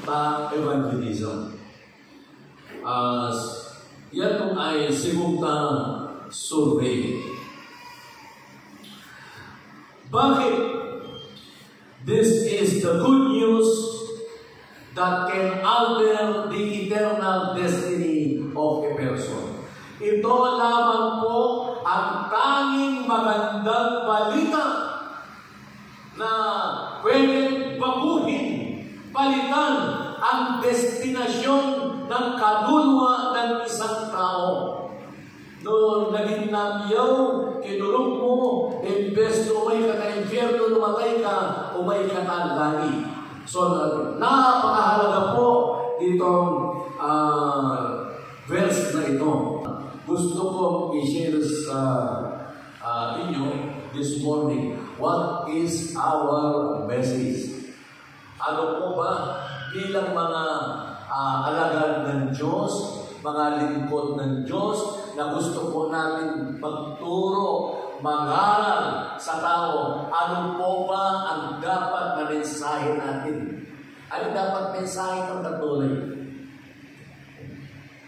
Pa-evangelism. Yan ay Sigungta survey. Bakit? This is the good news that can alter the eternal destiny of a person. Ito lamang po ang tanging magandang balita na pwede baguhin, palitan ang destinasyon ng kaluluwa ng isang tao. Noong naging namyaw, kinulong mo, imbes na umay ka na impyerno, lumatay ka, umay ka na lagi. So, napakahalaga po itong verse na ito. Gusto kong i-share sa inyo this morning. What is our message? Ano po ba bilang mga alagad ng Diyos, mga lingkod ng Diyos, na gusto po natin magturo, mag-aral sa tao, ano po ba ang dapat na mensahe natin? Ano dapat mensahe ng patuloy?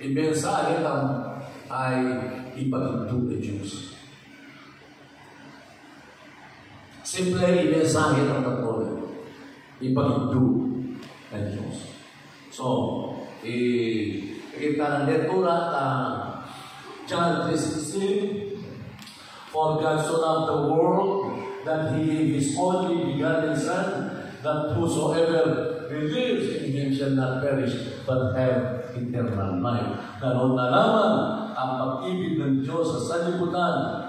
Yung mensahe lang ay ipagindog ng Diyos. Simple yung mensahe ng patuloy. Ipagindog ng Diyos. So, kita ng lectura John 3:16, For God so loved the world that He gave His only begotten Son, that whosoever believes in Him shall not perish, but have eternal life. Ganoon na lamang ang pag-ibig ng Diyos sa sanlibutan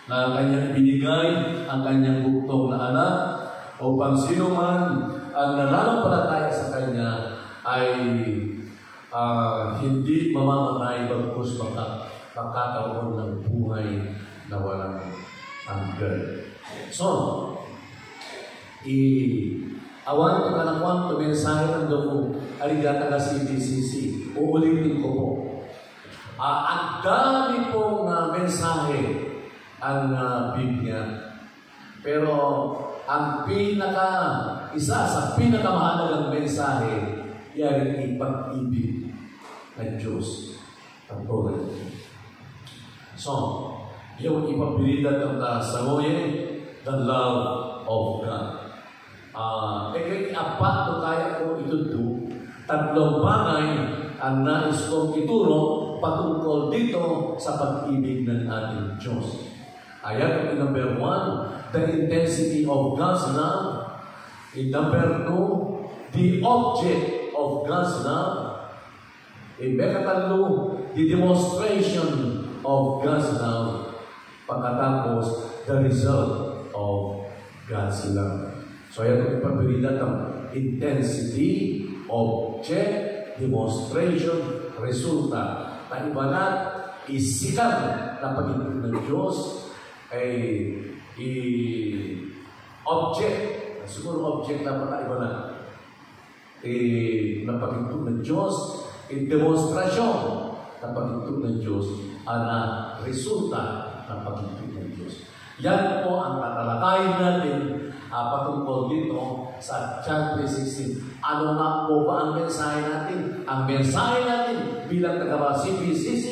na Kanyang binigay ang Kanyang buktong na anak upang sino man ang nananampalataya sa Kanya ay hindi mamamatay bagkus magkakaroon ng buhay na walang hanggan. So, awan ko ka nakuha ito mensahe ng Doko Aligata ka CBCC. Uulitin ko po. Ang dami pong mensahe ang Biblia. Pero ang isa sa pinakamahalagang mensahe yan ipag-ibig ng Diyos ang tunay. So, yung ipabilidad ng sangoye, the love of God. Kaya apat to kaya ko ituto, tatlong bagay ang nais kong ituro patungkol dito sa pag-ibig ng ating Diyos. Ayan, number 1, the intensity of God's love. In number 2, the object of God's love. In Bekatalo, the demonstration of God's love. Pagkatapos, the result of God's love. So, ayan ito ipabilidad ng intensity, object, demonstration, resulta. Na iba na, isikat na pag-ibig ng Diyos ay object. Siguro object na iba na. Na pag-ibig ng Diyos, demonstrasyon na pag-ibig ng Diyos, na resulta ng pag-ibig ng Diyos. Yan po ang tatalakayin natin patungkol dito sa John 3:16. Ano nga po ba ang mensahe natin? Ang mensahe natin bilang taga-CBCC,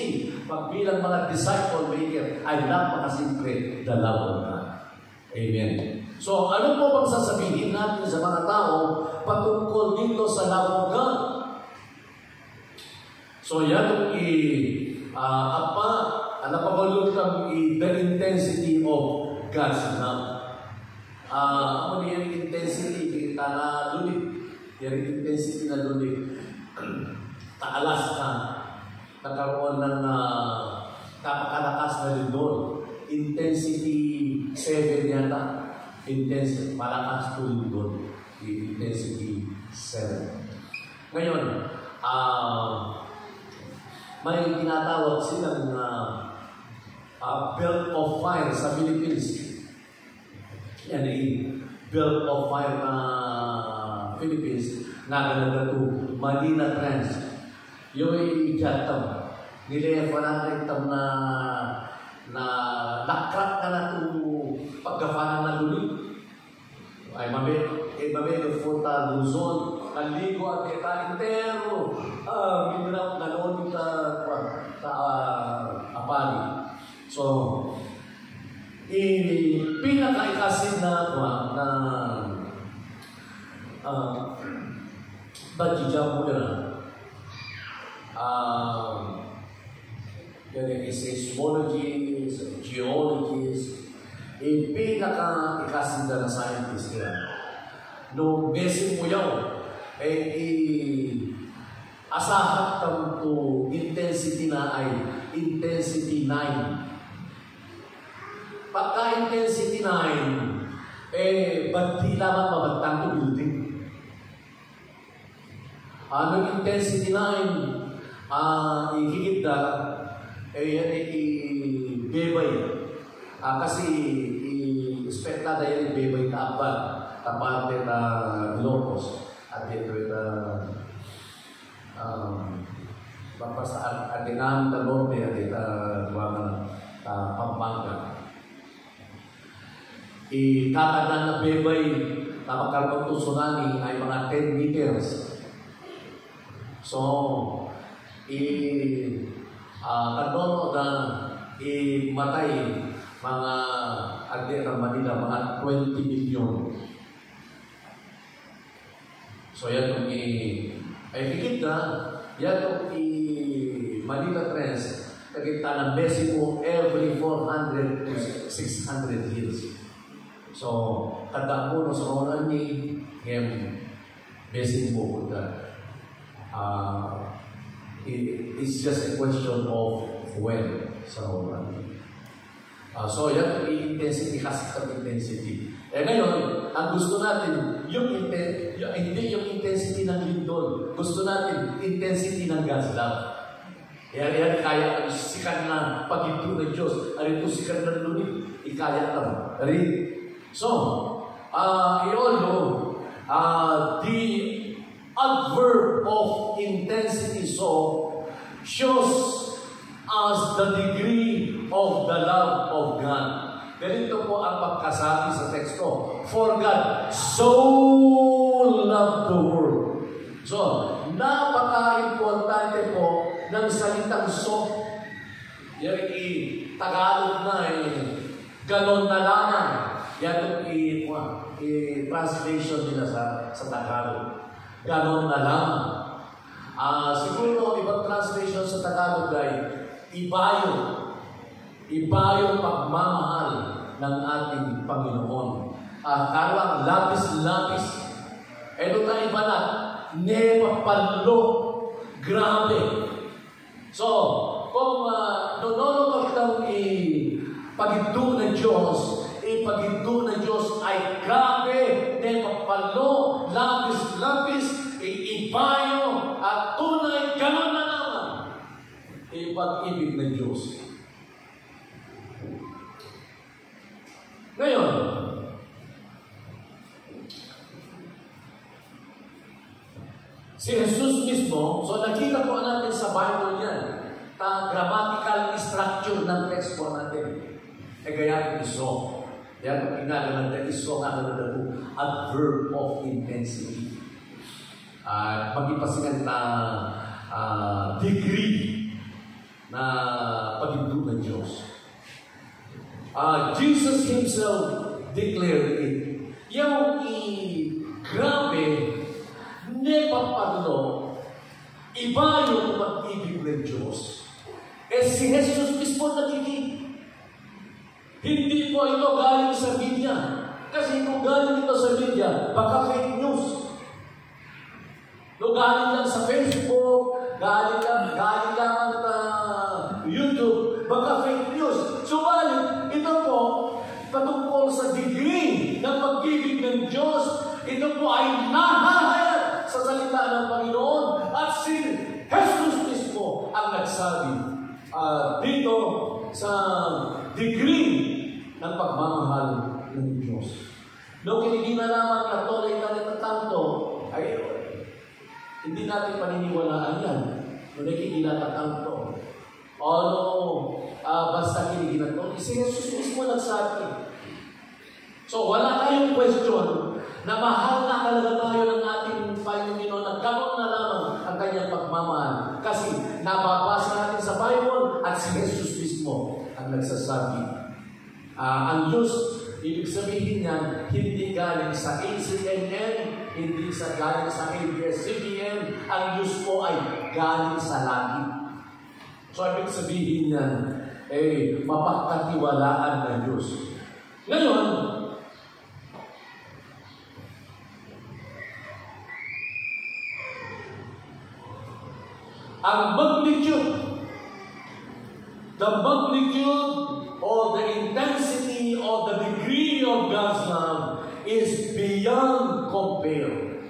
bilang mga disciple maker, ay napakasimple, the love of God. Amen. So, ano po bang sasabihin natin sa mga tao patungkol dito sa love of God? So, yan napapalutang the intensity of God's love. Ano yung intensity? Kita na lulit. Yung intensity na lulit. Taalas ka. Nagkaroon ng napakalakas na lindol. Intensity 7 yata. Intensity, malakas po lindol. Intensity 7. Ngayon, may tinatawag silang belt of fire sa Philippines. Yan ay belt of fire na Philippines na ganagado Manila Trans. Yung ijatam. Nila pa natin itam na nakrak ka na itong pagkapanan na lulit. Ay mabay ka punta Luzon, naligo at kita entero, minraw na noon apani. So, pinaka-ikasin na badjija mo na yan yung seismologist, geologist, pinaka-ikasin na scientist nila. No besin mo yaw, asahan kang to intensity na ay intensity 9. Pagka-intensity 9, ba't di lamang mabagtang to building? Ano intensity 9, ihigit na, yan i-bebay. Kasi i-expect na yan i-bebay na abad, tapante na Ilocos, at dito na basta Adenang na Norte, at dito Pampanga. Itatanda na bebay na magkaroon ng tsunami ay mga 10 meters. So, kanono na matay mga agde ng Manila, mga 20 million. So, yan yung ay higit na, yan yung Manila Trends, nakita ng Besimo every 400 to 600 years. So, tanda mo no sa mga ni Besimo that it's just a question of when. So, yan yung intensity, kasi ng intensity. Ngayon, ang gusto natin, hindi yung intensity ng lindol. Gusto natin, intensity ng God's love. Yan kaya sikat na pag-ibig ng Diyos. Arito sikat ng lunit, ikaya lang. So, you all know, the adverb of intensity shows us the degree of the love of God. Ganito po ang pagkasabi sa teksto. For God so loved the world. So, napaka-importante po ng salitang so. Yan Tagalog na ganon na lamang. Yan translation nila sa Tagalog. Ganon na lamang. Siguro ibang translation sa Tagalog ay iba yung pagmamahal ng ating Panginoon. Karang lapis-lapis. Ito na iba na, nepapalo. Grabe. So, kung nununod ng pag-ibig ng Diyos, pag-ibig ng Diyos ay grabe, nepapalo, lapis-lapis, ibayo, at tunay, gano'n na naman. Pag-ibig ng Diyos. Ngayon, si Jesus mismo, so nakita po natin sa Bible yan, grammatical structure ng text po natin. Gaya iso. Yan, inalaman na iso nga na adverb of intensity. Magipasigan na degree na pag-ibig ng Diyos. Jesus Himself declared it. Yung grabe, nepapaglo, iba yung pag-ibig ng Diyos. Si Jesus mismo nakikita. Hindi po ito galing sa media. Kasi kung galing ito sa media, baka fake news. No, galing lang sa Facebook, galing lang sa YouTube, baka fake news. Subalit, ito po, patungkol sa degree ng pag-ibig ng Diyos, ito po ay nahahayag sa salita ng Panginoon at si Jesus mismo ang nagsabi dito sa degree ng pagmamahal ng Diyos. Nung hindi na naman na tolay na tanto, ay hindi natin paniniwalaan yan. Nung nakikinatatanto. Basta kinikinatatanto. Si Jesus mismo nagsabi. So, wala tayong question na mahal na talaga tayo ng ating bayan ng Ginoo na ganoon na lamang ang kanyang pagmamahal. Kasi nababasa natin sa Bible at si Jesus mismo ang nagsasabi. Ang Diyos, ibig sabihin niyan, hindi galing sa ACNN, hindi galing sa ABS-CBN, ang Diyos po ay galing sa langit. So, ibig sabihin niyan, mapagkatiwalaan ng Diyos. Ngayon, ang magnitude, the magnitude or the intensity or the degree of God's love is beyond compare.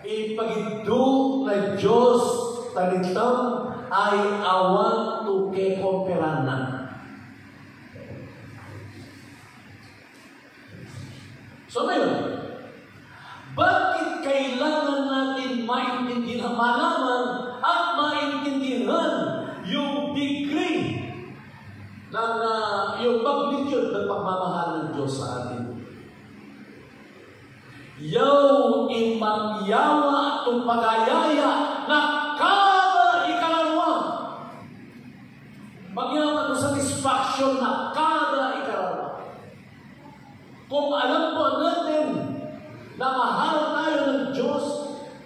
Ipagidto na Diyos talitang ay awan to ke-compare na. So ngayon, bakit kailangan natin maintindihan, malaman at maintindihan yung degree ng yung magnitude ng pagmamahal ng Diyos sa atin? Yung imangyawa at pagayaya na kada ikalarawa. Magyawa ng satisfaction na kada ikalarawa. Kung alam po natin na mahal tayo ng Diyos,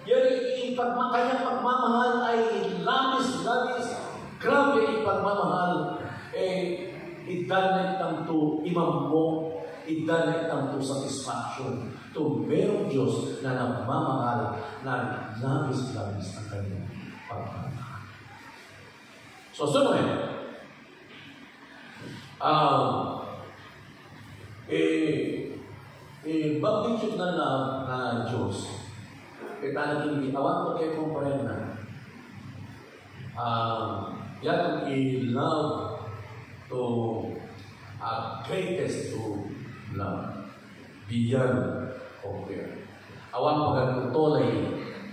yung kanyang pagmamahal ay labis-labis, grabe ipagmamahal, idanay tamto imammo, idanay tamto satisfaction. Ito merong Diyos na nagmamahal na labis-labis ang kanyang pagmamahal. So, sunod magnitude na love na Diyos. Talagang awan ko kayo kung parin na. Yan i-love to greatest to love. Beyond compare. Awan pagkakong tolay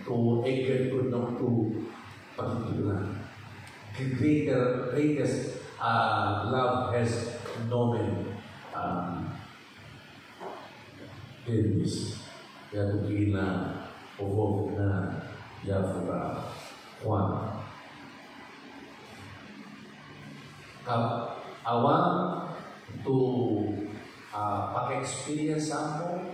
to egret ko na to pagkitulan. Greatest love has known Elvis, kaya tuki na povok na Yafura Juan. Awan to pag-experience mo,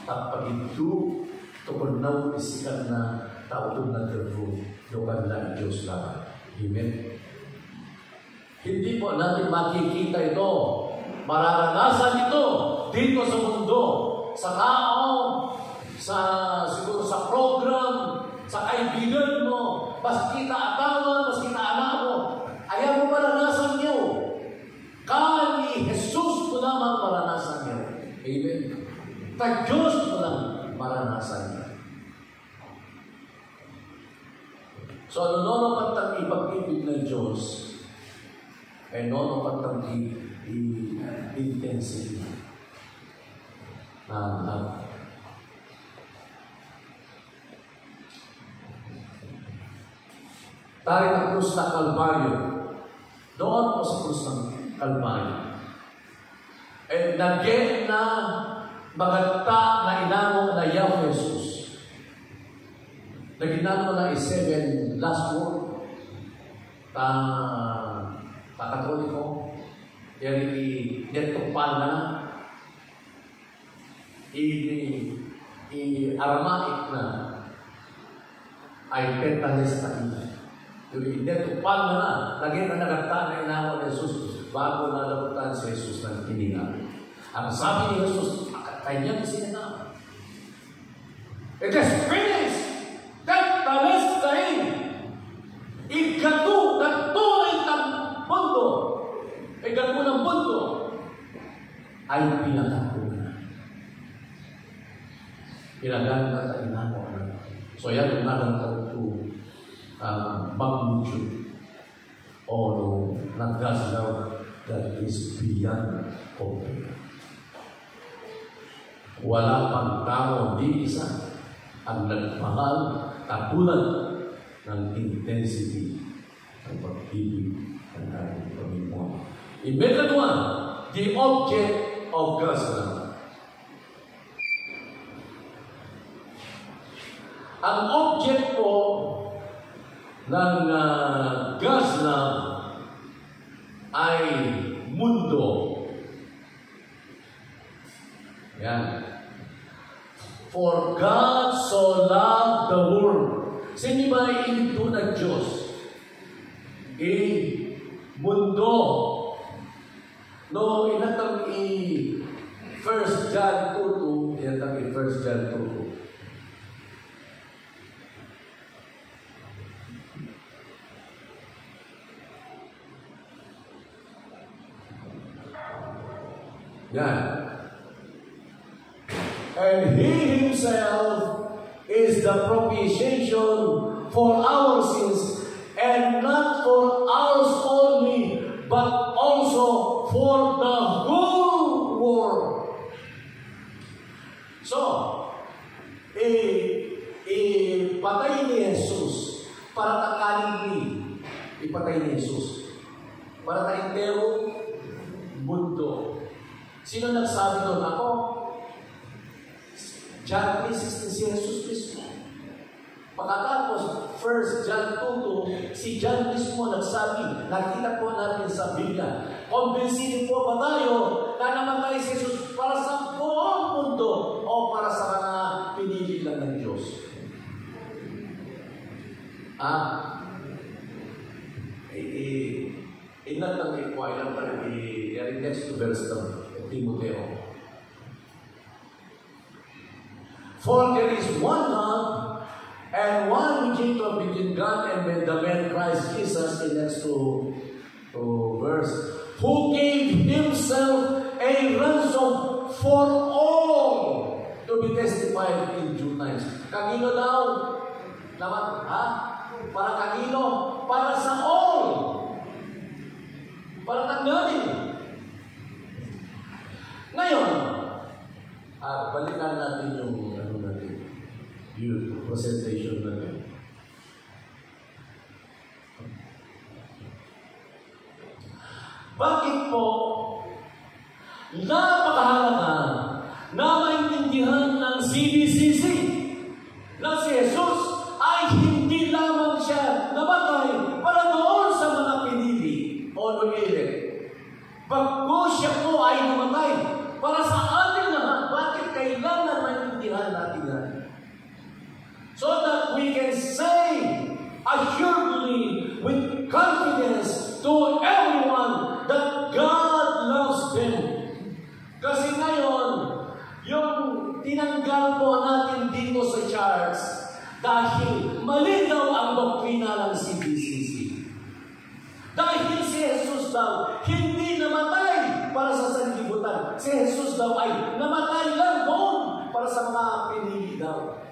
tapag ito, ito kung naupisikan na tautong na tervo, doon na Diyos lang. Amen. Hindi po natin makikita ito. Mararanasan ito dito sa mundo, sa tao, siguro sa program, sa kaibigan mo, maski kaatawa, maski kaanak mo, ayaw mo maranasan niyo. Kani Jesus mo lamang maranasan niyo. Amen. Diyos mo lang maranasan niyo. So, ano patang ipag-ibig ng Diyos, ay ano patang intensity na love. Tayo ang krus na Kalbaryo. Doon po sa krus ng Kalbaryo. At nagyan na magata na inamo na Yahweh Jesus. Naginano na 7 last word. Katoliko. Yan i-netupal na. I-aramaic na. Ay pentalis na ina. Yung netupal na. Lagi na nagata na inawa ni Jesus bago na labutan si Jesus ng kininga. Ang sabi ni Jesus, kanyang sinina. It is finished! Talis kain! Igato na tunay ng mundo. Igato ng mundo ay pinagkakunan. Pinagkakunan sa inamo. So yan yung nagantang to magnitude o nagdaslaw that is beyond compare. Wala pang tao di isa ang nagmahal katulad ng intensity ng pag-ibig ng ating Panginoon. Iba't one, the object of God's love. Ang object po ng God's love ay mundo. Yan. For God so loved the world. Sa inyo ba ibig po ng Diyos? Mundo. No, inatang 1 John 2:2. Inatang 1 John 2:2. Yan. And He Himself is the propitiation for our sins, and not for ours only, but also for the whole world. So, ipatay ni Jesus para takalili. Ipatay ni Jesus para taintero mundo. Sino nagsabi doon? Ako? John 3:16, si Jesus mismo. Pagkatapos, 1 John 2:2, si John mismo nagsabi, nakita po natin sa Biblia, kumbinsihin po ba tayo na namatay si Jesus para sa buong mundo o para sa mga pinili lang ng Diyos? Ilan lang next to verse 3, Timoteo. For there is one God and one mediator between God and the man Christ Jesus, in next to verse, who gave Himself a ransom for all to be testified in due times. Kanino daw? Naman, para kanino? Para sa all. Para tanggalin. Ngayon, balikan natin yung yung presentation natin. Bakit po napakahalaga na maintindihan ng CBCC na si Jesus ay hindi lamang siya namatay para doon sa mga pinili o nag-ilit. Bagkus siya po ay namatay para sa ating lahat. Bakit kailangan maintindihan natin yan? So that we can say assuredly with confidence to everyone that God loves them. Kasi ngayon, yung tinanggal po natin dito sa charts dahil malinaw ang doktrina ng CBCC. Dahil si Jesus daw hindi namatay para sa sanlibutan. Si Jesus daw ay namatay lang doon para sa mga pinili daw.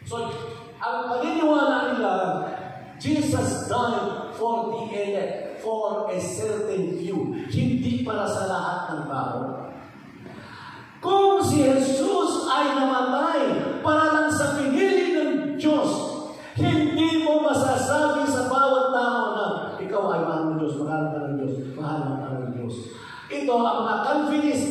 So, ang paniniwala nila, Jesus died for the elect, for a certain few, hindi para sa lahat ng tao. Kung si Jesus ay namatay para lang sa pinili ng Diyos, hindi mo masasabi sa bawat tao na ikaw ay mahal ng Diyos, mahal ka ng Diyos, mahal ka ng Diyos. Ito ang mga Calvinist,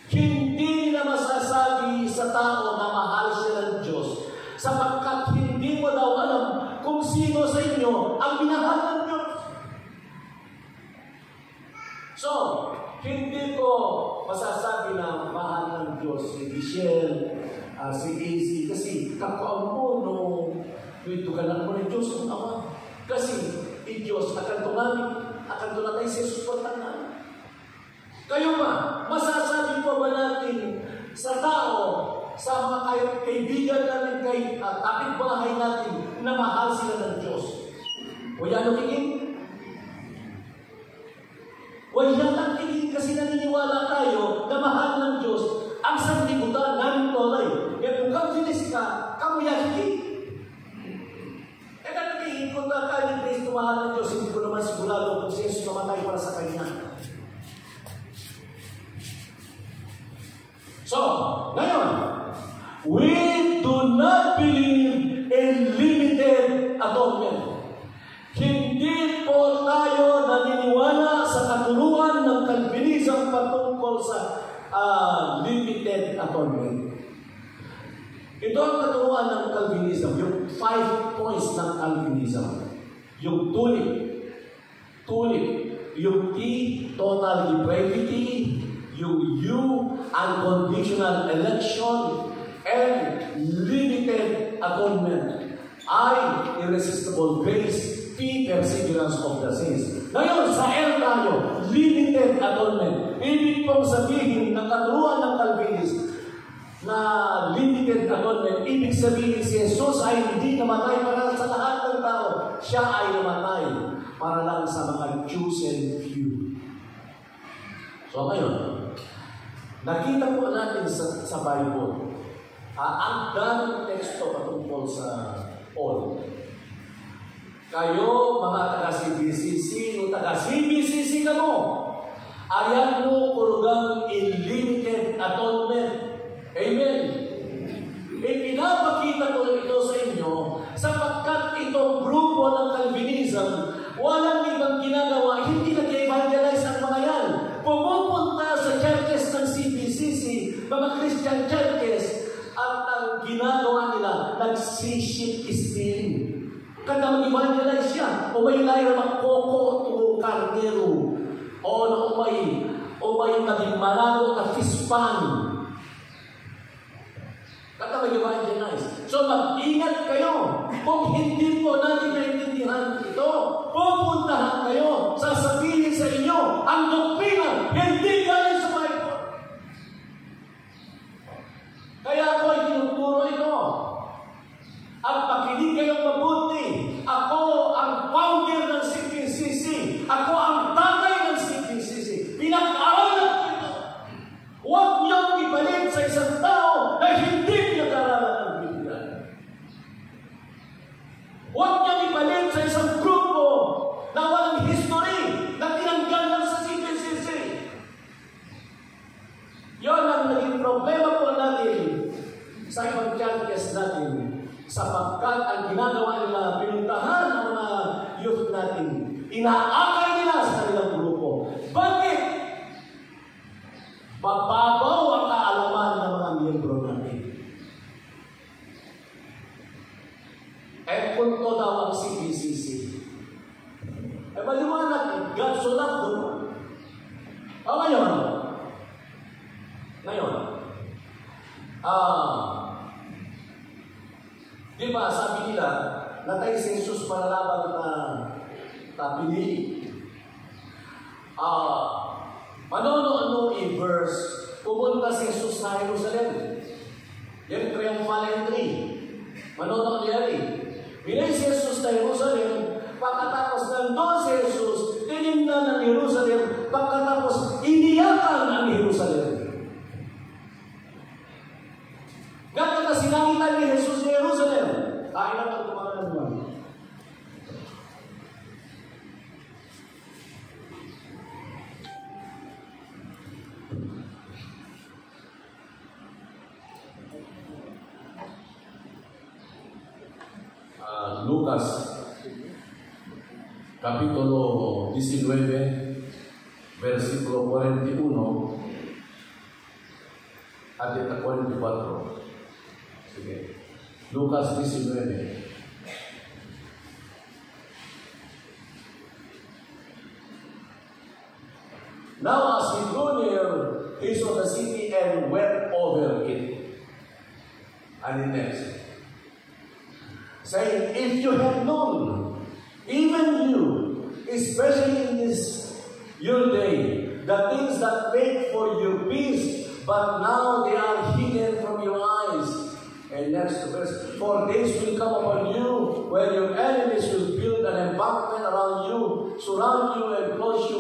hindi na masasabi sa tao na mahal siya ng Diyos sapagkat hindi mo daw alam kung sino sa inyo ang minahal ng Diyos. So, hindi ko masasabi na mahal ng Diyos si Michelle, si Izzy, kasi kakuan mo nung tugalan mo ng Diyos ang Ama. Kasi, Diyos, akan tunay si Jesus pagtangan. Kayo ba, masasabi po ba natin sa tao, sa mga kaibigan natin, kapitbahay natin, na mahal sila ng Diyos? Wala tingin? Wala ang tingin kasi naniniwala tayo na mahal ng Diyos ang sanlibutan namin tolay. Kung Calvinist ka, kamuyahigit. Tingin ko na kayo ni Kristo mahal ng Diyos, hindi ko naman sigurado kung si Jesus namatay para sa Kanya. So, ngayon, we do not believe in limited atonement. Hindi po tayo naniniwala sa katuruan ng Calvinism patungkol sa limited atonement. Ito ang katuruan ng Calvinism, yung 5 points ng Calvinism. Yung tulip, yung T, total depravity, yung U, unconditional election, and limited atonement. I, irresistible grace, P, perseverance of the saints. Ngayon, sa L tayo, limited atonement. Ibig pong sabihin ng katuruan ng Calvinism na limited atonement, ibig sabihin si Jesus ay hindi namatay para sa lahat ng tao. Siya ay namatay para lang sa mga chosen few. So ngayon, nakita po natin sa Bible, ang daming teksto patungkol sa all. Kayo, mga taga-CBCC, o taga-CBCC ka mo, ayan mo kurugang unlimited atonement. Amen. Ipinapakita ko ito sa inyo sapagkat itong grupo ng Calvinism walang ibang ginagawa, hindi nag-evangelize ang mga yan. Pumupunta sa churches ng CBCC, mga Christian churches, at ang ginagawa nila, nagsiship stealing. Kada mag-evangelize siya, o may layra magkoko o karnero, o may maging malago na fispan. Kada mag-evangelize. So mag-ingat kayo. Kung hindi po natin naintindihan ito, pupuntahan kayo, sasabihin sa inyo, ang doktrina, hindi galing sa Bible. Kaya ako ay tinuturo ito. At makinig kayong mabuti. Ako ang founder ng CPCC. Ako ang tatay ng CPCC. Pinag-aralan ko ito. Huwag niyong ibalit sa isang tao na hindi pinag-aralan ng Biblia. Huwag niyong ibalit sa isang grupo na walang history na tinanggal lang sa CPCC. Yon ang naging problema po natin sa ibang churches natin. Sapagkat ang ginagawa nila, pinuntahan ang mga youth natin, inaakay nila sa kanilang grupo. Bakit? Mababaw ang kaalaman ng mga miyembro natin. Punto daw ang CBCC. Maliwanag, God so loved the world. Ngayon, di ba, sabi nila, natay si Jesus para laban na pinili. Manono verse, pumunta si Jesus sa Jerusalem. Yan, triumphal entry. Manono Binay si Jesus sa Jerusalem, pagkatapos nandun si Jesus, tinignan ng Jerusalem, pagkatapos iniyakan ang Jerusalem. Ganda na sinangitan ni Jesus sa Jerusalem. Tayo na pagkumakan naman. Lucas, Kapitulo 19, versikulo 41 at 44. Sige. Lucas 19. Now as he drew near, he saw the city and wept over it. And next, saying, if you had known, even you, especially in this your day, the things that make for your peace, but now they are hidden from your eyes. And next verse, for days will come upon you when your enemies will build an embankment around you, surround you and close you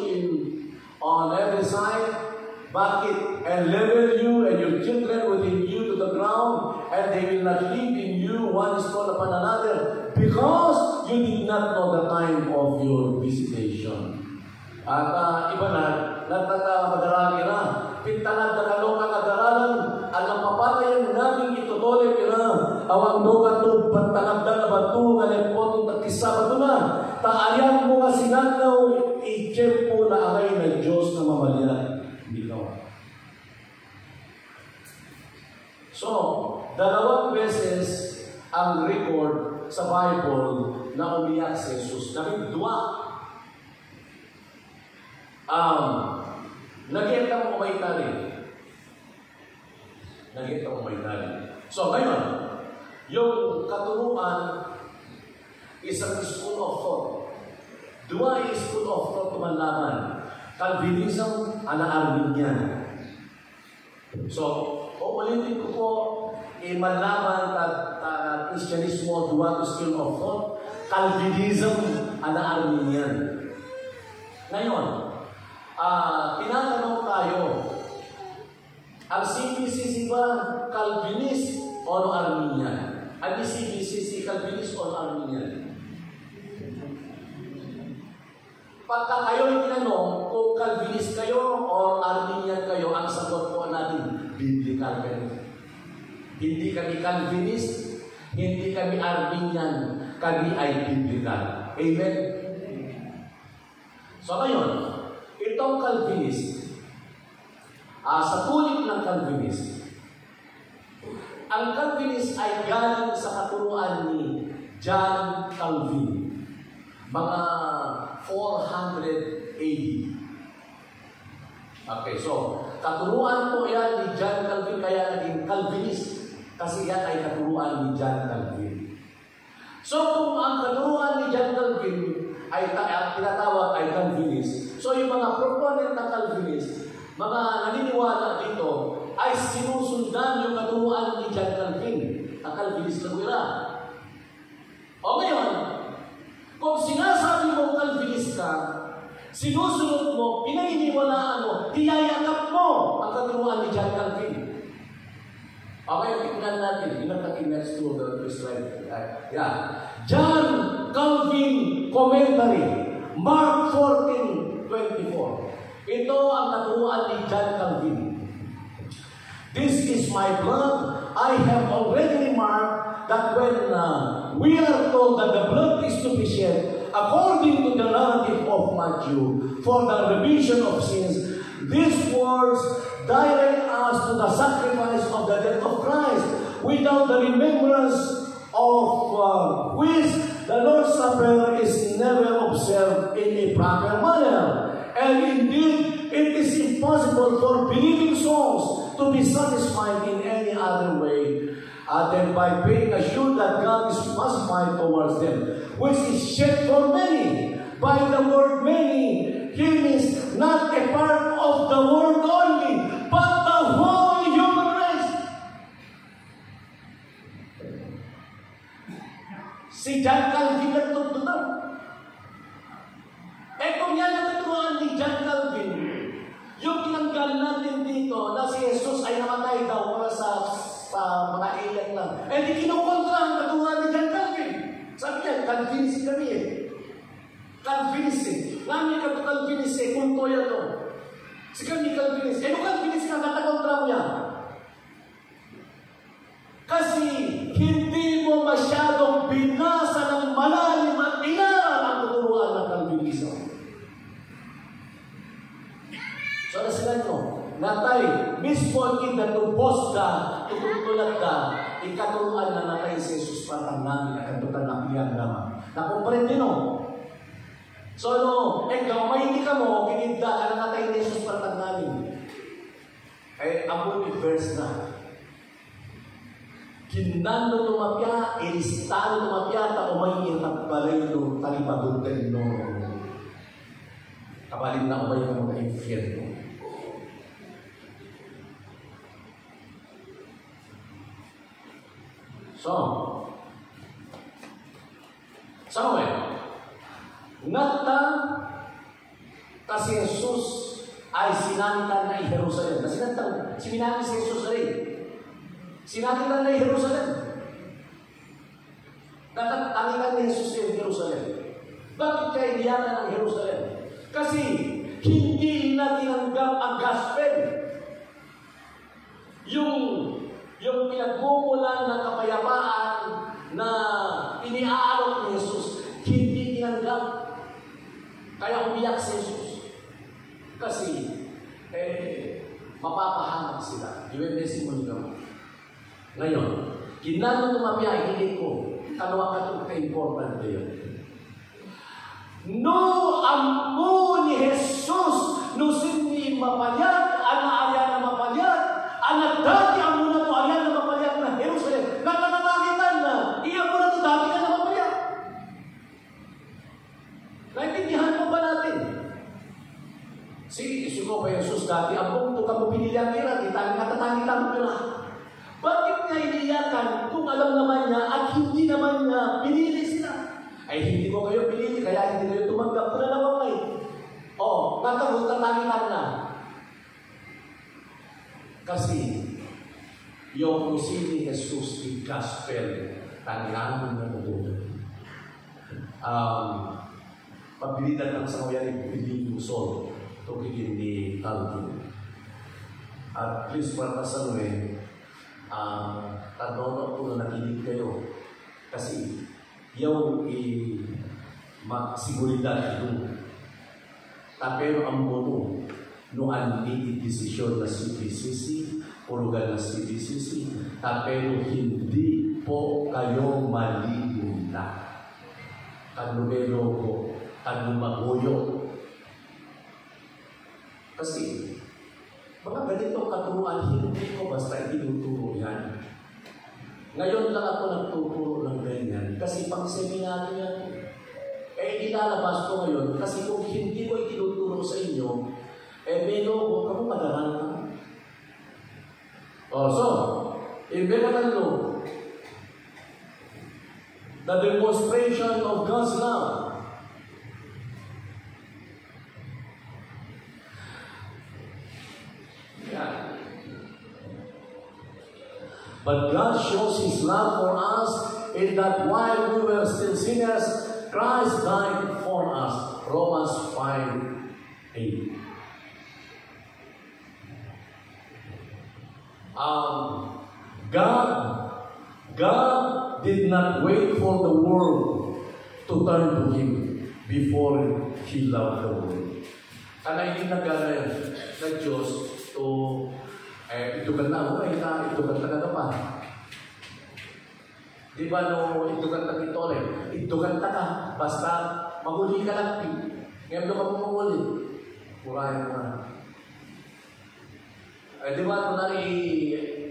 on every side, bucket and level you and your children within you to the ground, and they will not live in you one stone upon another, because you did not know the time of your visitation. At iba na, nagtatamadalagi na, pintanag na kalokang agaralan, alam papatayan namin itutuloy na, awang dokatub, pantanagda na batu, ngalepotong takisabado na, taayan mo nga sinanaw, i-check po na angay na Diyos na mamalian. Hindi ka. So, 2 beses ang record sa Bible na umiyak si Jesus. Labing 2. Nag-ienta mo may tali. Nag-ienta mo may tali. So, ngayon, yung katuruan is a school of thought. 2 is school of thought tumanlaman. Calvinism, Arminian. So, uulitin ko po, malaman at Christianismo, 2 school of thought. Calvinism, Arminian. Ngayon, tinatanong tayo, ang CBCC ba Calvinist o Arminian? Ang CBCC Calvinist o Arminian? Pagka kayo tinanong kung Calvinist kayo o Arminian kayo, ang sagot po natin, biblical kayo. Hindi kami Calvinist, hindi kami Arminian, kami ay biblical. Amen? So ngayon, itong Calvinist, sa tulig ng Calvinist, ang Calvinist ay galing sa katuruan ni John Calvin. Mga 400 AD. Okay, so, katuruan po yan ni John Calvin, kaya naging Calvinist. Kasi yan ay katuruan ni John Calvin. So, kung ang katuruan ni John Calvin ay tinatawag ay Calvinist, so yung mga proponent ng Calvinist, mga naniniwala dito, ay sinusundan yung katuruan ni John Calvin, ang Calvinist na wira. O ngayon, kung sinasabi mo Calvinist ka, sinusunod mo, pinahiniwalaan mo, tiyayakap mo ang katuruan ni John Calvin. Okay, tingnan natin. Tingnan natin next to the slide. John Calvin Commentary, Mark 14:24. Ito ang katuruan ni John Calvin. This is my blood. I have already remarked that when we are told that the blood is to be shed according to the narrative of Matthew for the remission of sins, these words direct us to the sacrifice of the death of Christ, without the remembrance of which the Lord's Supper is never observed in a proper manner. And indeed, it is impossible for believing souls to be satisfied in any other way than by being assured that God is satisfied towards them, which is shed for many. By the word many, he means not a part of the world only, but the whole human race. Si John Calvin nagtutulong. Kung yan ang katuruan ni John Calvin, yung tinanggal natin dito na si Jesus ay namatay daw para sa mga alien lang. Di kinukontra ang katuruan ni John Calvin. Sabi niya, Calvinist kami Calvinist Nami ka to Calvinist punto yan to. Si kami Calvinist. Kung Calvinist ka, katakontra mo yan. Kasi hindi mo masyadong binasa ng malalim at inaral ang katuruan ng Calvinism. So, nasilan nyo, natay, mismo ang kinatubos ka, tutulad ka, ikaturuan na natay si Jesus patang namin, akatutan na iyan naman. Nakomprende no? So, gamay ka mo, kinigda ka na natay ni Jesus patang namin. Abot yung verse na. Kinando tumapya, ilistano tumapya, ta umay itap balay no, talipagod din no. Kapalit na umay ka mo na infierno. So, somewhere, nagta kasi Jesus ay sinanitan na Jerusalem. Kasi sinanitan si Jesus rin. Sinanitan na Jerusalem. Natatanitan ni Jesus sa Jerusalem. Bakit kaya iniyakan ng Jerusalem? Kasi hindi na tinanggap ang gospel. Yung pinagmumulan ng kapayapaan na iniaalok ni Jesus, hindi tinanggap. Kaya umiyak si Jesus. Kasi, mapapahamak sila. Iwendesi mo nila mo. Ngayon, kinano tumapya, hindi ko. Kanawa ka ito ka-important yun. No, amo ni Jesus, no sindi mapayat, aya na mapayat, dati amo na to, aya na mapayat na Jerusalem, nakanamagitan na, iya mo na to, dati ka na mapayat. Naintindihan mo ba natin? Si Isuko pa Jesus, dati amo to, kamo pinilihan kira, natatangitan mo na. Bakit niya iniyakan kung alam naman niya at hindi naman niya pinili sila? Ay, hindi ko kayo pinili, kaya hindi kayo tumanggap ko na naman kayo. O, natatangitan na. Kasi, yung si Jesus, the gospel, tanginan na ito. Pabilitan ng sa kaya ni Musol, ito kikindi Calvin. At please, para sa tanono ko na nakinig kayo kasi yung siguridad ito tapero ang bono no anti desisyon na CBCC pulugan na CBCC tapero hindi po kayo malimutan kanumero ko kanumagoyo kasi mga ganitong katuruan, hindi ko basta itinuturo yan. Ngayon lang ako nagtuturo ng ganyan kasi pang seminaryo yan. Ilalabas ko ngayon kasi kung hindi ko itinuturo sa inyo, meno ko padaran ka. So, meron the demonstration of God's love. But God shows His love for us in that while we were still sinners, Christ died for us. Romans 5:8. God did not wait for the world to turn to Him before He loved the world. Kaya hindi nagana na Diyos to ito ka na ako, ito ka talaga pa. Di ba ito ka ito ka basta mahuli ka lang. Ngayon ka mo mahuli. Kurahin mo na. Di ba ito na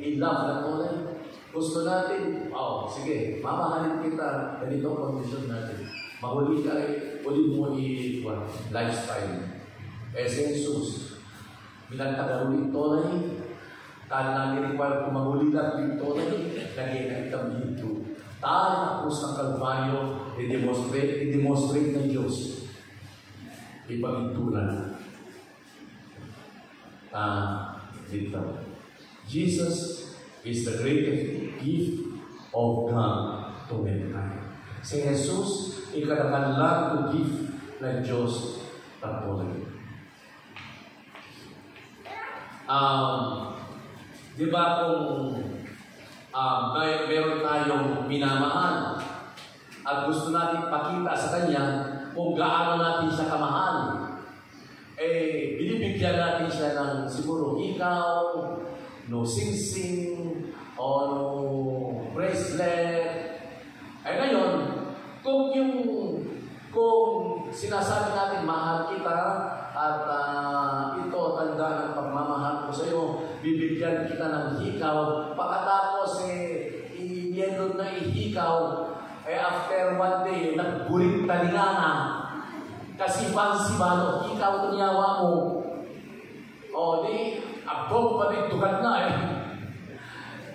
i-love na tole? Gusto natin, sige, mamahalin kita, ganito ang kondisyon natin. Mahuli ka uli mo lifestyle. Si Jesus, bilang taga-huli tole, Kala nirikwal kumahuli lang dito na nakikita dito. Tayo ako sa Kalbaryo, i-demonstrate ng Diyos. Ipagitulan. Dito. Jesus is the greatest gift of God to mankind. Si Jesus, ikadakanlang to gift ng Diyos patuloy. Di ba kung meron tayong minamahal at gusto natin pakita sa Kanya kung gaano natin siya kamahal, binibigyan natin siya ng siguro ikaw, no sing-sing, o no bracelet. Ngayon, kung sinasabi natin mahal kita at ito tanda ng pagmamahal ko sa iyo, bibigyan kita ng hikaw, pagkatapos iyelo na ihikaw, after one day, nagbulit talinga na, kasi fancy ba, no? Hikaw ito niyawa mo, abong patigtugan na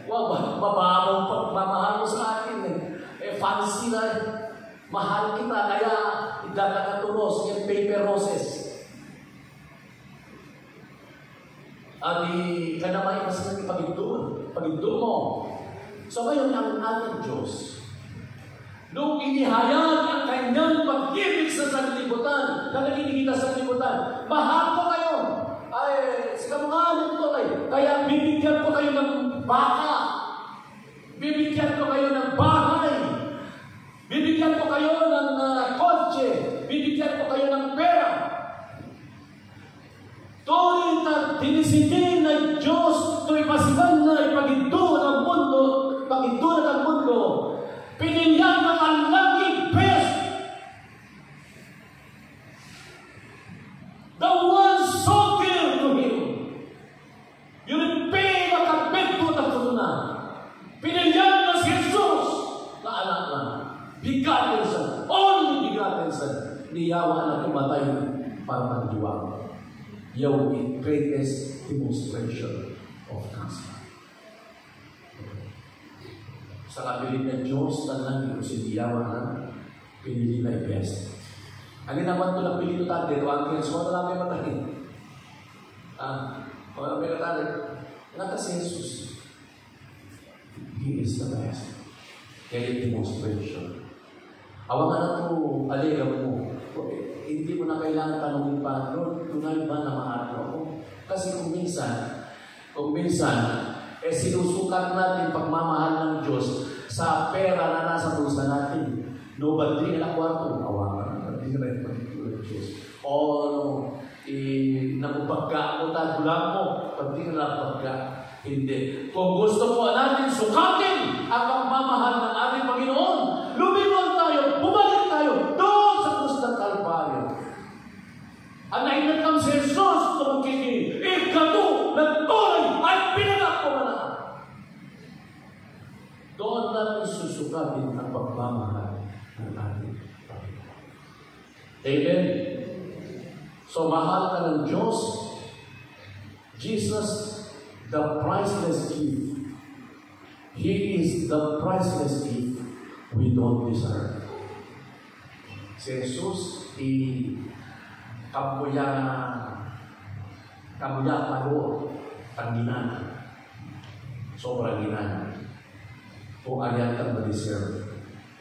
mababang pagmamahal mo sa akin fancy na mahal kita, kaya idakakatulos yung paper roses. At kanamay kasi ng pagigdoon mo. So ngayon ang ating Diyos, nung inihayag ang kanyang pag-ibig sa sanlibutan, na nakinikita sa sanlibutan, mahal ko kayo. Sila mga nito kaya bibigyan ko kayo ng baka, bibigyan ko kayo ng bahay, bibigyan ko kayo ng kotse, bibigyan ko kayo ng pera. Tuloy na tinisitin ng Diyos, ito'y pasigan na ipaginto ng mundo iyawa na tumatay para magdiwang. Yung greatest demonstration of gospel. Sa kabilin ng Diyos, tanan yung sindiyawa na pinili na i-best. Ang ginawan ko lang pinili tayo, ang kinasuwa na lang may matangin. Wala may natangin. Nata si Jesus. He is the best. Kaya demonstration. Awa nga na ito, aligaw mo. Hindi mo na kailangan tanongin pa, Lord, tunay ba na maaraw ako? Kasi kung minsan, sinusukat natin pagmamahal ng Diyos sa pera na nasa bulsa natin. No, badri na kwarto. Awa nga na, badri na yung pagkikulang ng Diyos. O, nakupagka ako, tagulang mo, badri na pagka. Hindi. Kung gusto mo natin sukatin ang pagmamahal ng ating Panginoon, lumingon tayo, bumalik tayo doon sa krus ng Kalbaryo. Ang nainatang si Jesus na magkiki, ikato ng tunay ay pinanap ko na. Doon natin susukatin ang pagmamahal ng ating Panginoon. Amen? So, mahal ka ng Diyos. Jesus, the priceless gift. He is the priceless gift we don't deserve. Si Jesus, kamuya palo, pangginan. Sobrang ginan. Kung ayan kang ma-deserve.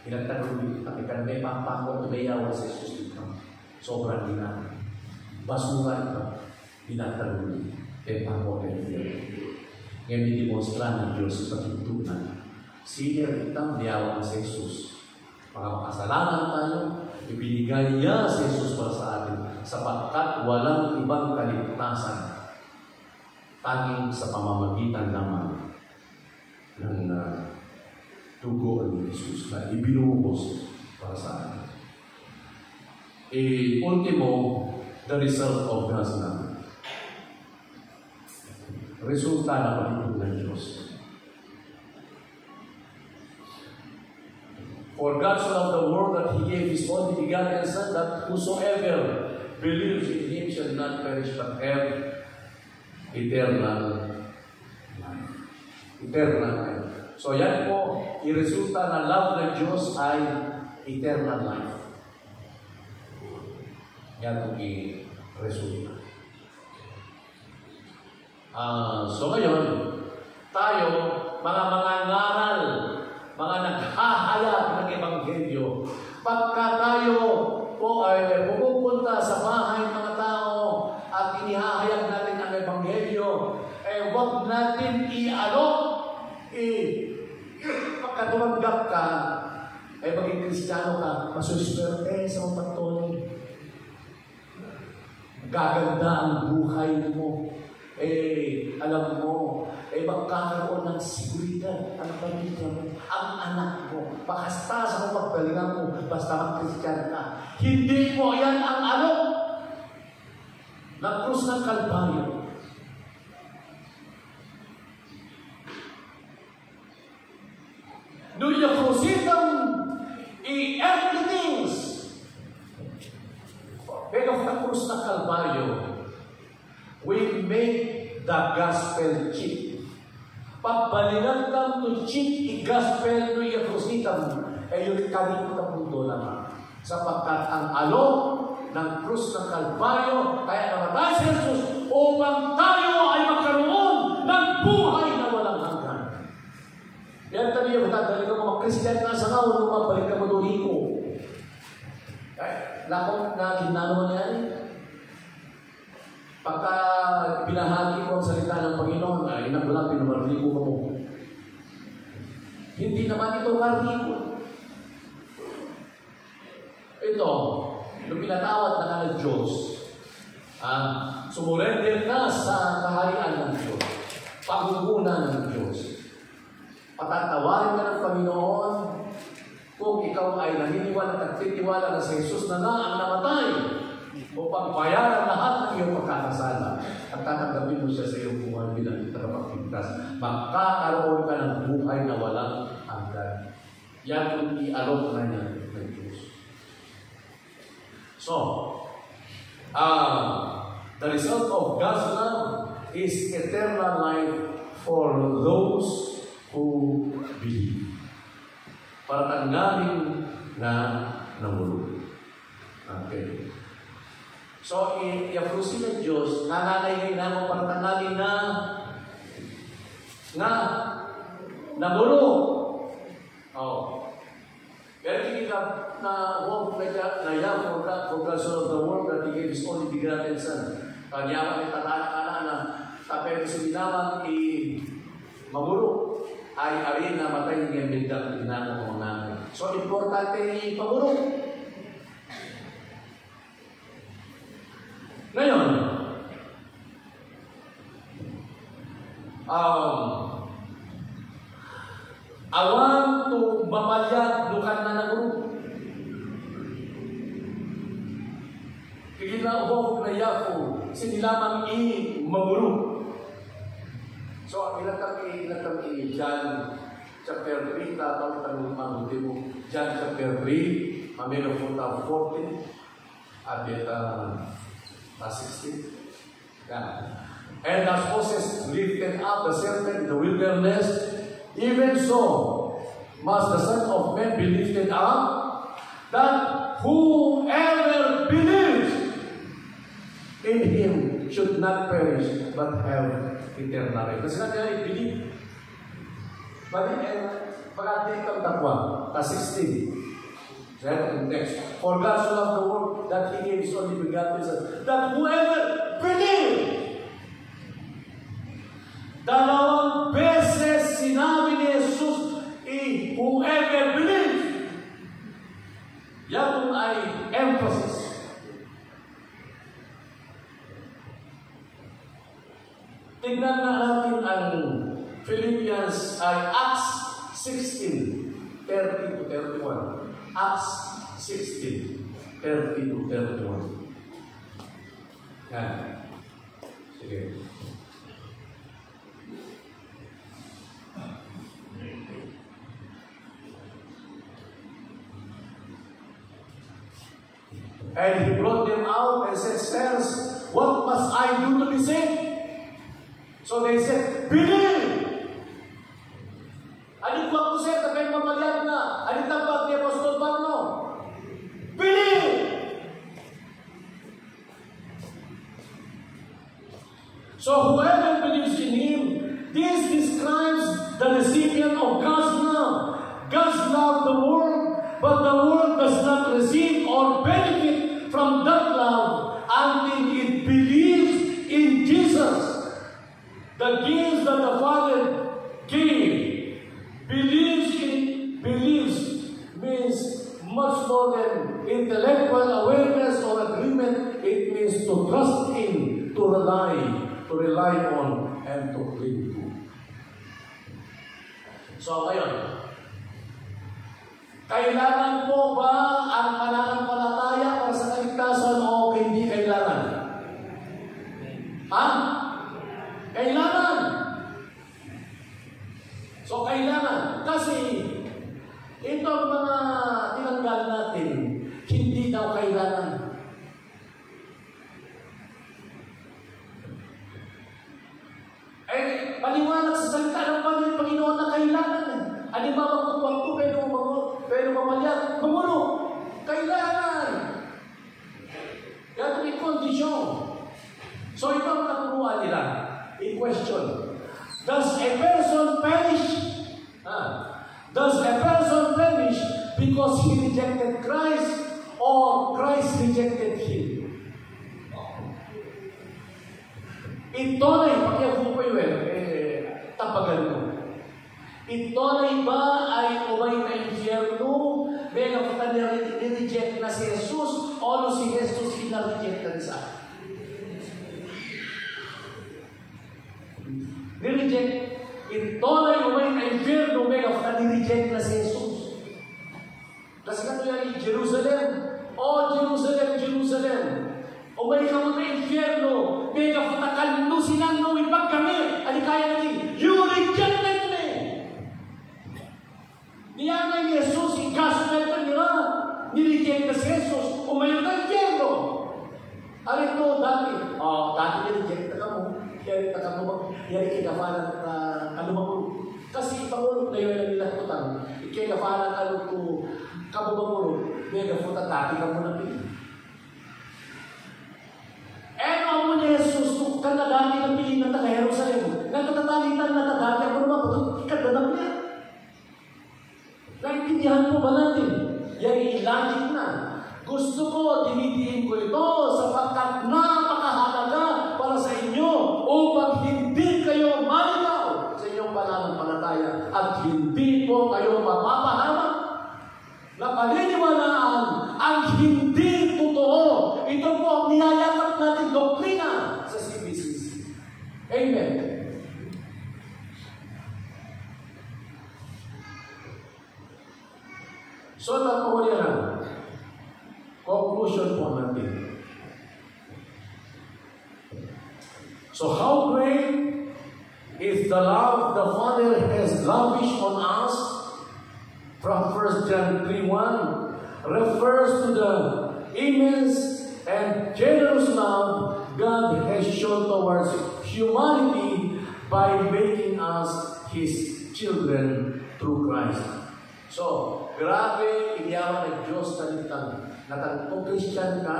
Pinagtanong, ikan may pampangko, may yawa si Jesus dito. Sobrang ginan. Basura ito. Pinagtanong, may pampangko kayo. Ngayon dinimonstra ng Diyos sa pintunan. Sinir itang diyawa sa Jesus. Mga makasalanan tayo, ibinigay niya si Jesus para sa atin sapagkat walang ibang kaligtasan tanging sa pamamagitan naman ng dugo ni Jesus na ibinuhos para sa atin. Ultimo, the result of God's love. Resulta na pagiging ng Diyos. For God so loved the world that He gave His only begotten Son, that whosoever believes in Him shall not perish but have eternal life. Eternal life. So yan po, iresulta na love ng Diyos ay eternal life. Yan po i-resulta. So ngayon, tayo, mga ngaral, mga naghahayag ng Ebanghelyo, pagka tayo po ay pupunta sa bahay ng mga tao at inihahayag natin ang Ebanghelyo, huwag natin i-alok, pagka tumanggap ka, maging Kristiyano ka, masuswerte sa mga pagtuloy. Gaganda ang buhay mo. Alam mo, magkakaroon ng seguridad ang pamilya mo, ang anak mo, basta sa pagbalingan mo, basta mag-Christian ka. Hindi mo yan ang alok ng krus ng Kalbaryo. Do you proceed earthly things? Pero ng krus ng Kalbaryo, we make the gospel cheap. Pagbalingan kang to cheap i-gospel to i-krusita mo, yung kalimut ang mundo naman. Sapagkat ang alok ng krus ng Kalbaryo, kaya namatay si Jesus upang tayo ay magkaroon ng buhay na walang hanggan. Yan tayo yung matadali ka mga Kristiyan na sa ngaw, nung mabalik ka maduliko. Lakong na ginano niya pagka pinahagi ko ang salita ng Panginoon, ay nagulang pinumarli ko mo. Hindi naman ito marli ko. Ito, nung pinatawad na ka ng Diyos, sumurender ka sa kaharian ng Diyos, pagkukunan ng Diyos. Patatawarin ka ng Panginoon kung ikaw ay naniniwala at nagtitiwala na si Jesus na ang namatay upang bayaran lahat ng iyong pagkakasala at tatanggapin mo siya sa iyong buhay bilang tagapagligtas, magkakaroon ka ng buhay na walang hanggan. Yan kung i-alok na niya ng Diyos. So, the result of God's love is eternal life for those who believe. Para tanggalin na namulog. Okay. So, i-aprusin ng Diyos, nananay na mo para tanggalin na namulog. Oh. Pero hindi ka na huwag na yan for God so of the world that He gave His only begotten Son. Kanya ka tatana na tapos sa binamang mamulog ay arin na matay ng biglang inanong mga nanay. So, importante yung pamulog. Ngayon, awan to mapalyat lukan na nagulog. Kaya huwag na yako, sinilamang mamulog. So, ilang kami John chapter 3, tatawag tanong mabuti mo. John chapter 3, mamelo po 14, at 16. Yeah. And as Moses lifted up the serpent in the wilderness, even so must the Son of Man be lifted up, that whoever believes in Him should not perish, but have eternal life. Kasi natin believe. Balik pag-ating kang takwa, 16. Next. For God so loved the world that He gave His only begotten Son, that whoever believes. Dalawang beses sinabi ni Jesus, whoever believes. Yan ay emphasis. Tignan na natin ang Philippians ay Acts 16, 30 to 31. Acts 16, 30 to 31. Yan. Sige. And He brought them out and said, Sirs, what must I do to be saved? So they said, believe! Alin ko sir, na kayo mamalyag na. Alin tapat ni Apostol Pablo? Believe! So whoever believes in Him, this describes the recipient of God's love. God's love the world, but the world does not receive or benefit from that love until it believes in Jesus. The gifts that the Father gave, believes means much more than intellectual awareness or agreement. It means to trust in, to rely on, and to cling to. So ngayon, kailangan po ba ang pananampalataya para sa kaligtasan o hindi kailangan? Ha? Kailangan. So, kailangan. Kasi, ito ang mga tinanggal natin, hindi daw kailangan. Paliwanag sa salita ng Panginoon na kailangan. Halimbawa, magpapagpo, pero mamalyag, mamulo. Kailangan. Yan ang kondisyon. So, ito ang naturuan nila. In question, does a person perish? Does a person perish because he rejected Christ or Christ rejected him? Ito na pakiyago ko yun, tapagan mo. Ito na ba ay umay na infierno? May nakita ni-reject na si Jesus o si Jesus ina-reject na sa akin? Ni-reject. Ito na yung may na-infierno, may ni-reject na si Jesus. Kasi nga yan, Jerusalem. O Jerusalem, Jerusalem. O may kamot na infierno, may kapatakan no sinang ipag kami. Ano kaya natin? You rejected me. Niya nga ni Jesus, i-gospel ka nila. Ni-reject na si Jesus. O may na infierno. Ano ito dati? Dati nireject na mo. Yari kikafanan na kalumangulog. Kasi Pangulo na yun ang nilakutan. Kikafanan ka ko kabumangulog. May gafutan dati ka mo na pili. Ano mo ni Jesus kung kanadami ng pili na taga-Jerusalem? Nagkatatalitan na tadami ako naman. Ba't ikadanap niya? Naintindihan po ba natin? Yan logic na. Gusto ko, dinidiin ko ito sapagkat napakahalaga para sa inyo upang hindi kayo malinaw sa inyong pananampalataya at hindi po kayo mapapahamak na paniniwalaan ang hindi totoo. Ito po ang niyayakap natin doktrina sa CBCC. Amen. So, tatapos yan. Conclusion po natin. So, how great is the love the Father has lavished on us? From 1 John 3:1 refers to the immense and generous love God has shown towards humanity by making us His children through Christ. So, grabe iniyawan ng Diyos na kung Christian ka,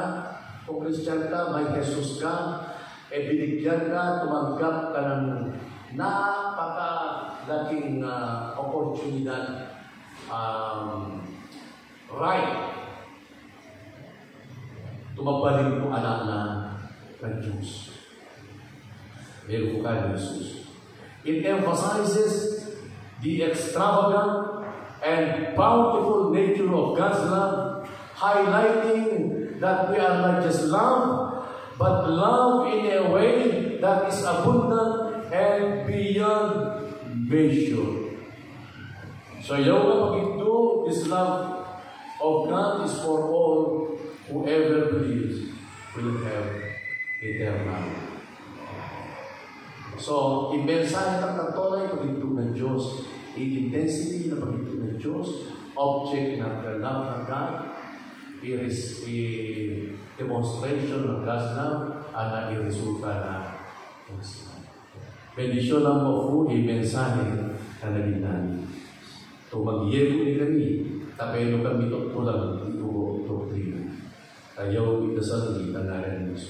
may Jesus ka, binigyan ka, tumanggap ka ng napakalaking oportunidad, right, tumabalik mo anak na ng Diyos. Meron ko kayo, Jesus. It emphasizes the extravagant and bountiful nature of God's love, highlighting that we are not just love, but love in a way that is abundant and beyond measure. So, yung pag-ito, this love of God is for all whoever believes will have eternal. So, i-mensahe ang katonay pag-ito ng Diyos, intensity na pag-ito ng Diyos, object ng love ng God, demonstration ng God's love, ang nairesulta na bendisyon lang mo po, i-mensahe na naging namin. So, mag-iyeto ni kami, tapay no kami ito po lang, ito doktrina. Ayaw itasal ni Tangaran Diyos.